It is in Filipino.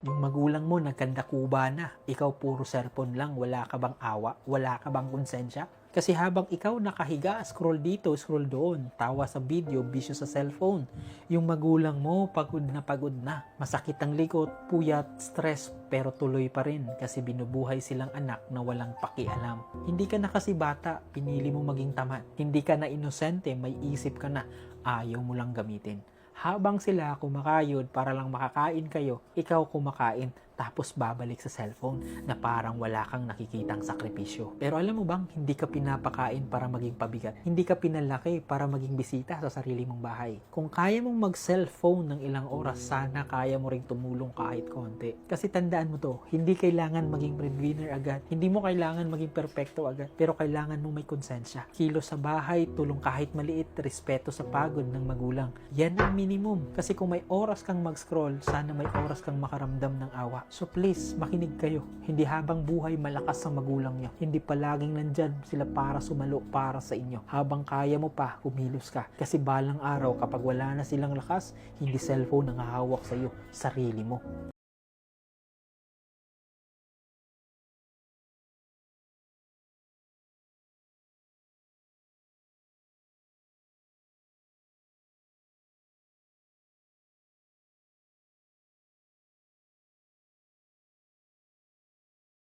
Yung magulang mo nagkandakuba na, ikaw puro cellphone lang, wala ka bang awa, wala ka bang konsensya? Kasi habang ikaw nakahiga, scroll dito, scroll doon, tawa sa video, bisyo sa cellphone. Yung magulang mo, pagod na. Masakit ang likod, puyat, stress, pero tuloy pa rin kasi binubuhay silang anak na walang pakialam. Hindi ka na kasi bata, pinili mo maging tamad. Hindi ka na inosente, may isip ka na, ayaw mo lang gamitin. Habang sila kumakayod para lang makakain kayo, ikaw kumakain tapos babalik sa cellphone na parang wala kang nakikitang sakripisyo. Pero alam mo bang, hindi ka pinapakain para maging pabigat. Hindi ka pinalaki para maging bisita sa sarili mong bahay. Kung kaya mong mag-cellphone ng ilang oras, sana kaya mo ring tumulong kahit konti. Kasi tandaan mo to, hindi kailangan maging breadwinner agad. Hindi mo kailangan maging perfecto agad. Pero kailangan mo may konsensya. Kilos sa bahay, tulong kahit maliit, respeto sa pagod ng magulang. Yan ang minimum. Kasi kung may oras kang mag-scroll, sana may oras kang makaramdam ng awa. So please, makinig kayo. Hindi habang buhay malakas ang magulang nyo. Hindi palaging nandyan sila para sumalo para sa inyo. Habang kaya mo pa, kumilos ka. Kasi balang araw kapag wala na silang lakas, hindi cellphone ang hahawak sa iyo, sarili mo.